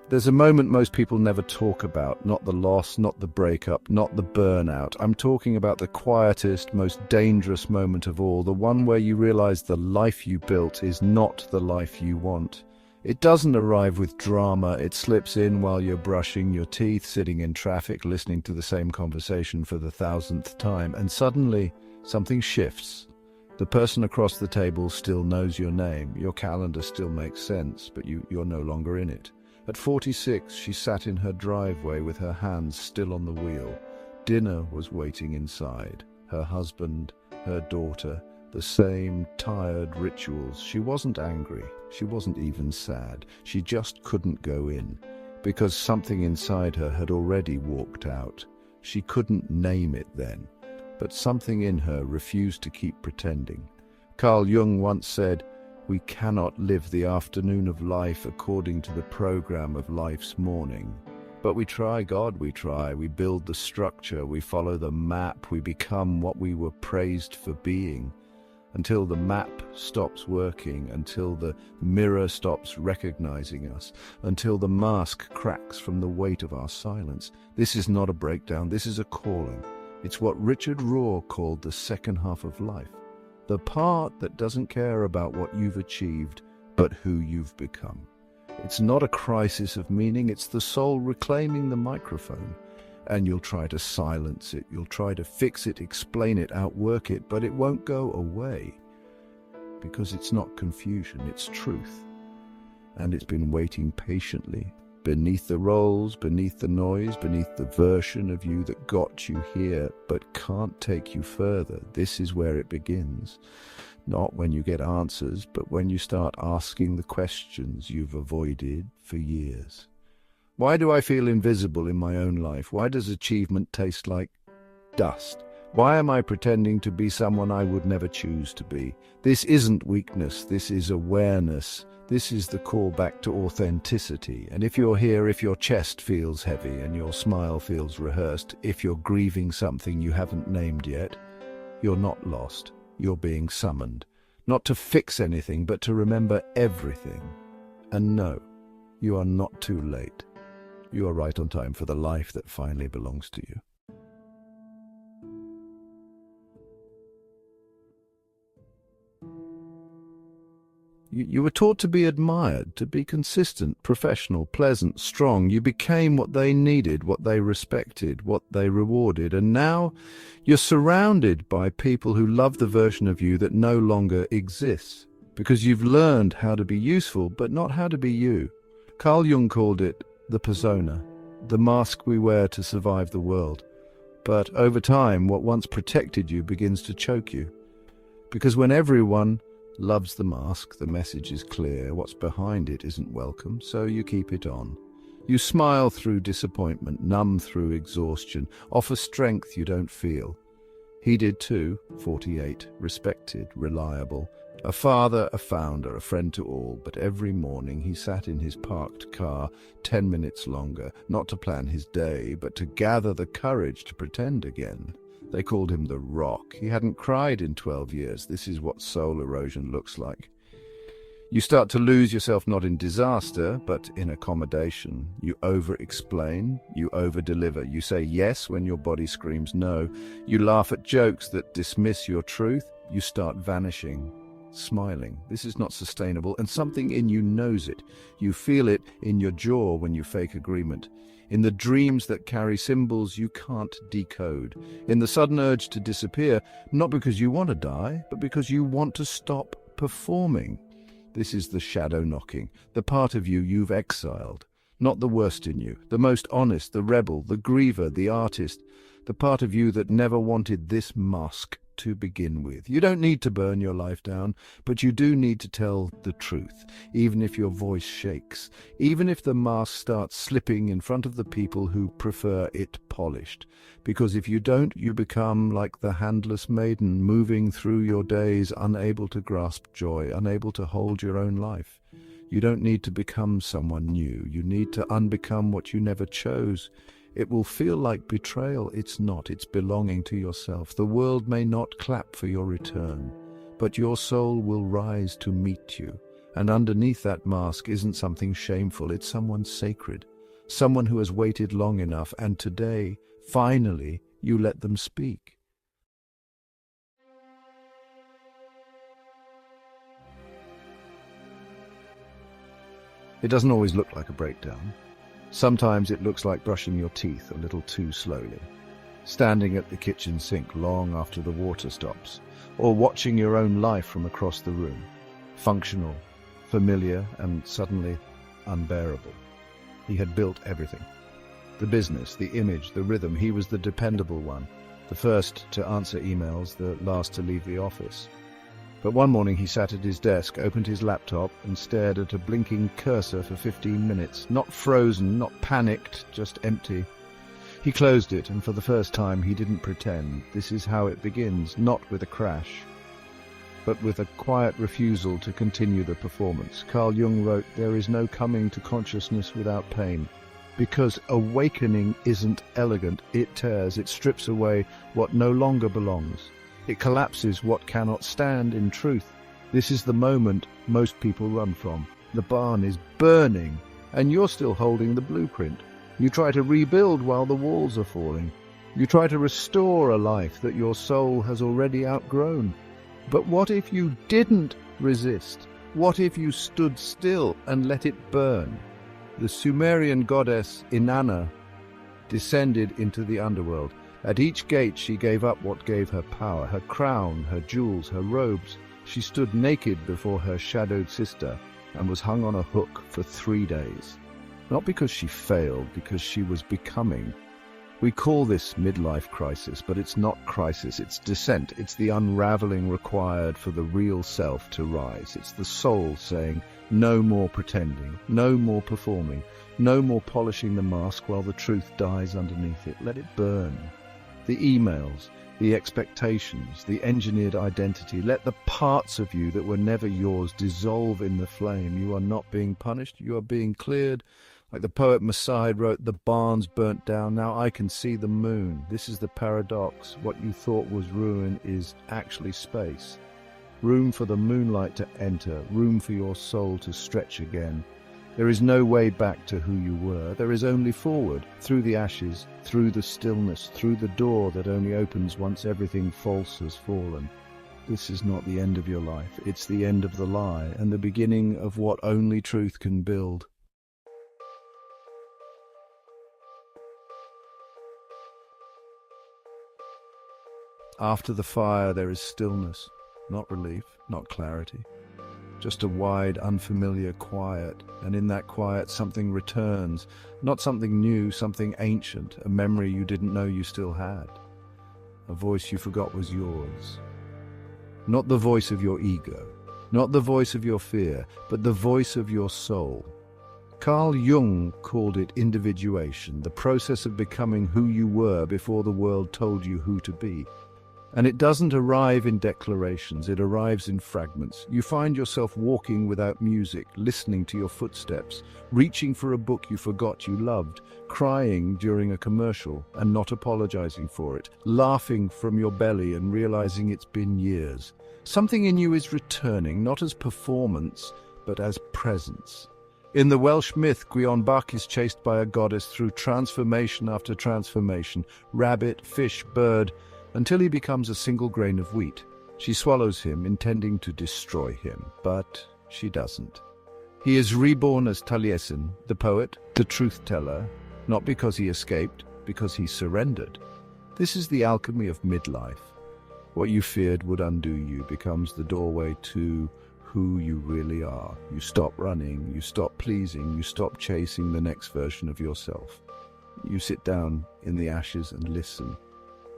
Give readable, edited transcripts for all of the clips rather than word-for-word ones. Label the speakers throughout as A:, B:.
A: There's a moment most people never talk about, not the loss, not the breakup, not the burnout. I'm talking about the quietest, most dangerous moment of all, the one where you realize the life you built is not the life you want. It doesn't arrive with drama, it slips in while you're brushing your teeth, sitting in traffic, listening to the same conversation for the thousandth time, and suddenly something shifts. The person across the table still knows your name, your calendar still makes sense, but you're no longer in it. At 46, she sat in her driveway with her hands still on the wheel. Dinner was waiting inside. Her husband, her daughter, the same tired rituals. She wasn't angry. She wasn't even sad. She just couldn't go in, because something inside her had already walked out. She couldn't name it then, but something in her refused to keep pretending. Carl Jung once said, "We cannot live the afternoon of life according to the program of life's morning." But we try, God, we try. We build the structure, we follow the map, we become what we were praised for being, until the map stops working, until the mirror stops recognizing us, until the mask cracks from the weight of our silence. This is not a breakdown, this is a calling. It's what Richard Rohr called the second half of life. The part that doesn't care about what you've achieved, but who you've become. It's not a crisis of meaning, it's the soul reclaiming the microphone. And you'll try to silence it, you'll try to fix it, explain it, outwork it, but it won't go away. Because it's not confusion, it's truth. And it's been waiting patiently, beneath the roles, beneath the noise, beneath the version of you that got you here, but can't take you further. This is where it begins. Not when you get answers, but when you start asking the questions you've avoided for years. Why do I feel invisible in my own life? Why does achievement taste like dust? Why am I pretending to be someone I would never choose to be? This isn't weakness, this is awareness. This is the call back to authenticity. And if you're here, if your chest feels heavy and your smile feels rehearsed, if you're grieving something you haven't named yet, you're not lost. You're being summoned. Not to fix anything, but to remember everything. And no, you are not too late. You are right on time for the life that finally belongs to you. You were taught to be admired, to be consistent, professional, pleasant, strong. You became what they needed, what they respected, what they rewarded. And now you're surrounded by people who love the version of you that no longer exists, because you've learned how to be useful, but not how to be you. Carl Jung called it the persona, the mask we wear to survive the world. But over time, what once protected you begins to choke you. Because when everyone loves the mask, the message is clear. What's behind it isn't welcome, so you keep it on. You smile through disappointment, numb through exhaustion, offer strength you don't feel. He did too, 48, respected, reliable, a father, a founder, a friend to all, but every morning he sat in his parked car 10 minutes longer, not to plan his day, but to gather the courage to pretend again. They called him the Rock. He hadn't cried in 12 years. This is what soul erosion looks like. You start to lose yourself not in disaster, but in accommodation. You over-explain, you over-deliver. You say yes when your body screams no. You laugh at jokes that dismiss your truth. You start vanishing, smiling. This is not sustainable, and something in you knows it. You feel it in your jaw when you fake agreement. In the dreams that carry symbols you can't decode. In the sudden urge to disappear, not because you want to die, but because you want to stop performing. This is the shadow knocking, the part of you you've exiled. Not the worst in you, the most honest, the rebel, the griever, the artist, the part of you that never wanted this mask to begin with. You don't need to burn your life down, but you do need to tell the truth, even if your voice shakes, even if the mask starts slipping in front of the people who prefer it polished. Because if you don't, you become like the handless maiden, moving through your days, unable to grasp joy, unable to hold your own life. You don't need to become someone new. You need to unbecome what you never chose. It will feel like betrayal. It's not. It's belonging to yourself. The world may not clap for your return, but your soul will rise to meet you. And underneath that mask isn't something shameful, it's someone sacred, someone who has waited long enough, and today, finally, you let them speak. It doesn't always look like a breakdown. Sometimes it looks like brushing your teeth a little too slowly, standing at the kitchen sink long after the water stops, or watching your own life from across the room, functional, familiar, and suddenly unbearable. He had built everything. The business, the image, the rhythm. He was the dependable one, the first to answer emails, the last to leave the office. But one morning he sat at his desk, opened his laptop, and stared at a blinking cursor for 15 minutes. Not frozen, not panicked, just empty. He closed it, and for the first time he didn't pretend. This is how it begins, not with a crash, but with a quiet refusal to continue the performance. Carl Jung wrote, "There is no coming to consciousness without pain." Because awakening isn't elegant, it tears, it strips away what no longer belongs. It collapses what cannot stand in truth. This is the moment most people run from. The barn is burning, and you're still holding the blueprint. You try to rebuild while the walls are falling. You try to restore a life that your soul has already outgrown. But what if you didn't resist? What if you stood still and let it burn? The Sumerian goddess Inanna descended into the underworld. At each gate she gave up what gave her power, her crown, her jewels, her robes. She stood naked before her shadowed sister and was hung on a hook for 3 days. Not because she failed, because she was becoming. We call this midlife crisis, but it's not crisis, it's descent. It's the unraveling required for the real self to rise. It's the soul saying, no more pretending, no more performing, no more polishing the mask while the truth dies underneath it. Let it burn. The emails, the expectations, the engineered identity. Let the parts of you that were never yours dissolve in the flame. You are not being punished, you are being cleared. Like the poet Maside wrote, "The barn's burnt down, now I can see the moon." This is the paradox. What you thought was ruin is actually space. Room for the moonlight to enter, room for your soul to stretch again. There is no way back to who you were. There is only forward, through the ashes, through the stillness, through the door that only opens once everything false has fallen. This is not the end of your life. It's the end of the lie and the beginning of what only truth can build. After the fire there is stillness, not relief, not clarity. Just a wide, unfamiliar quiet, and in that quiet something returns. Not something new, something ancient, a memory you didn't know you still had. A voice you forgot was yours. Not the voice of your ego, not the voice of your fear, but the voice of your soul. Carl Jung called it individuation, the process of becoming who you were before the world told you who to be. And it doesn't arrive in declarations, it arrives in fragments. You find yourself walking without music, listening to your footsteps, reaching for a book you forgot you loved, crying during a commercial and not apologizing for it, laughing from your belly and realizing it's been years. Something in you is returning, not as performance, but as presence. In the Welsh myth, Gwion Bach is chased by a goddess through transformation after transformation, rabbit, fish, bird, until he becomes a single grain of wheat. She swallows him, intending to destroy him, but she doesn't. He is reborn as Taliesin, the poet, the truth-teller, not because he escaped, because he surrendered. This is the alchemy of midlife. What you feared would undo you becomes the doorway to who you really are. You stop running, you stop pleasing, you stop chasing the next version of yourself. You sit down in the ashes and listen.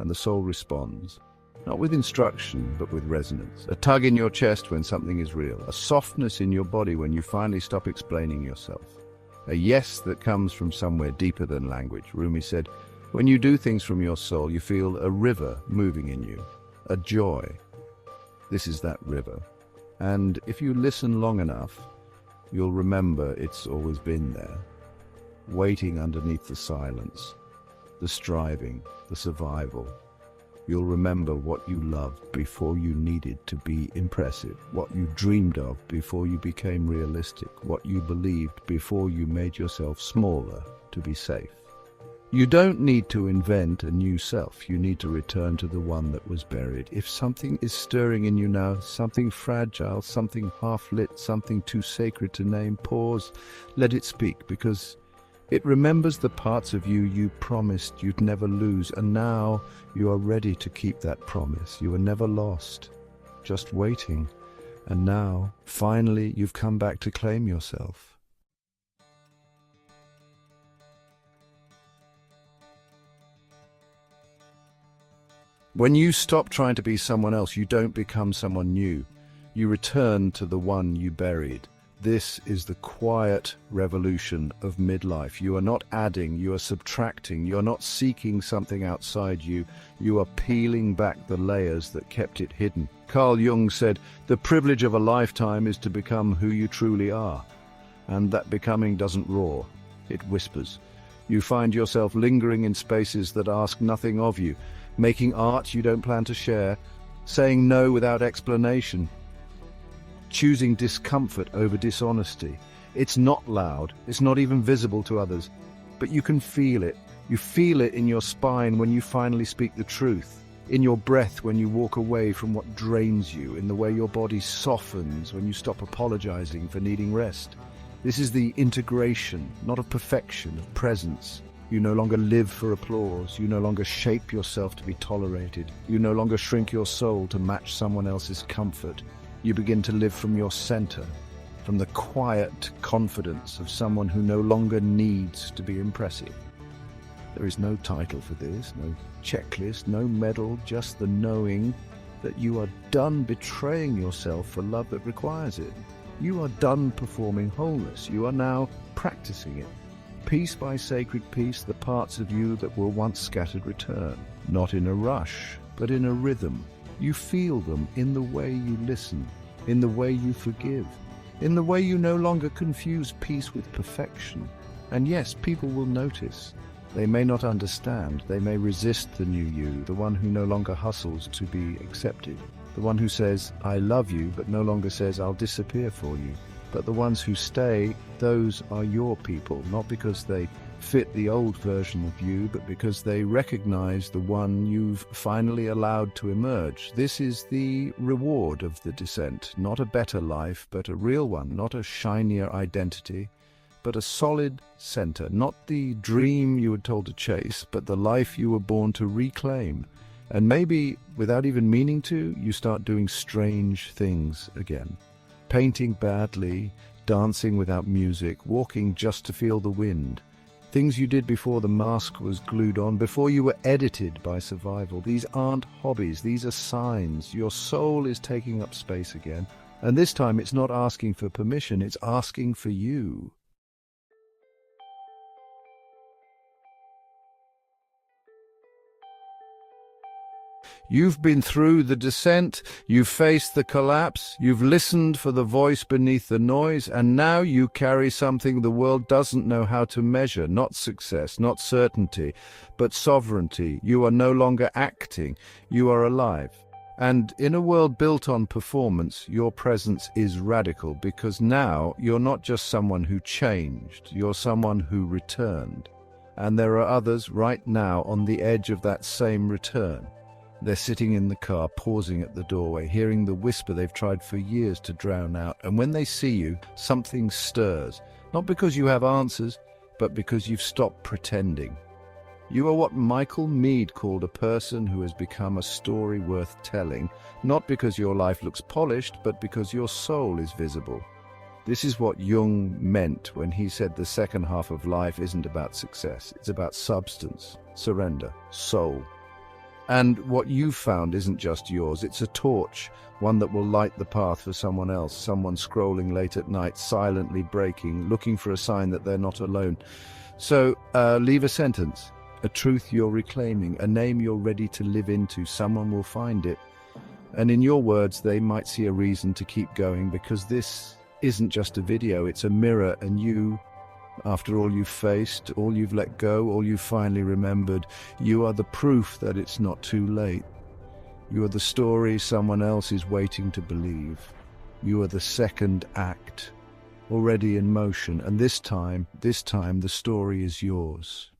A: And the soul responds, not with instruction, but with resonance. A tug in your chest when something is real. A softness in your body when you finally stop explaining yourself. A yes that comes from somewhere deeper than language. Rumi said, when you do things from your soul, you feel a river moving in you. A joy. This is that river. And if you listen long enough, you'll remember it's always been there. Waiting underneath the silence. The striving, the survival, You'll remember what you loved before you needed to be impressive, what you dreamed of before you became realistic, what you believed before you made yourself smaller to be safe. You don't need to invent a new self. You need to return to the one that was buried. If something is stirring in you now, something fragile, something half-lit, something too sacred to name, pause, let it speak, because it remembers the parts of you you promised you'd never lose, and now you are ready to keep that promise. You were never lost, just waiting. And now, finally, you've come back to claim yourself. When you stop trying to be someone else, you don't become someone new. You return to the one you buried. This is the quiet revolution of midlife. You are not adding, you are subtracting. You are not seeking something outside you. You are peeling back the layers that kept it hidden. Carl Jung said, "The privilege of a lifetime is to become who you truly are." And that becoming doesn't roar, it whispers. You find yourself lingering in spaces that ask nothing of you, making art you don't plan to share, saying no without explanation, choosing discomfort over dishonesty. It's not loud, it's not even visible to others, but you can feel it. You feel it in your spine when you finally speak the truth, in your breath when you walk away from what drains you, in the way your body softens when you stop apologizing for needing rest. This is the integration, not of perfection, of presence. You no longer live for applause. You no longer shape yourself to be tolerated. You no longer shrink your soul to match someone else's comfort. You begin to live from your center, from the quiet confidence of someone who no longer needs to be impressive. There is no title for this, no checklist, no medal, just the knowing that you are done betraying yourself for love that requires it. You are done performing wholeness. You are now practicing it. Piece by sacred piece, the parts of you that were once scattered return, not in a rush, but in a rhythm. You feel them in the way you listen, in the way you forgive, in the way you no longer confuse peace with perfection. And yes, people will notice. They may not understand. They may resist the new you, the one who no longer hustles to be accepted, the one who says, "I love you," but no longer says, "I'll disappear for you." But the ones who stay, those are your people, not because they fit the old version of you, but because they recognize the one you've finally allowed to emerge. This is the reward of the descent, not a better life, but a real one, not a shinier identity, but a solid center, not the dream you were told to chase, but the life you were born to reclaim. And maybe, without even meaning to, you start doing strange things again. Painting badly, dancing without music, walking just to feel the wind. Things you did before the mask was glued on, before you were edited by survival. These aren't hobbies, these are signs. Your soul is taking up space again. And this time it's not asking for permission, it's asking for you. You've been through the descent, you've faced the collapse, you've listened for the voice beneath the noise, and now you carry something the world doesn't know how to measure. Not success, not certainty, but sovereignty. You are no longer acting, you are alive. And in a world built on performance, your presence is radical, because now you're not just someone who changed, you're someone who returned. And there are others right now on the edge of that same return. They're sitting in the car, pausing at the doorway, hearing the whisper they've tried for years to drown out. And when they see you, something stirs. Not because you have answers, but because you've stopped pretending. You are what Michael Meade called a person who has become a story worth telling, not because your life looks polished, but because your soul is visible. This is what Jung meant when he said the second half of life isn't about success. It's about substance, surrender, soul. And what you've found isn't just yours, it's a torch, one that will light the path for someone else, someone scrolling late at night, silently breaking, looking for a sign that they're not alone. So leave a sentence, a truth you're reclaiming, a name you're ready to live into. Someone will find it. And in your words, they might see a reason to keep going, because this isn't just a video, it's a mirror, and you, after all you've faced, all you've let go, all you've finally remembered, you are the proof that it's not too late. You are the story someone else is waiting to believe. You are the second act, already in motion, and this time the story is yours.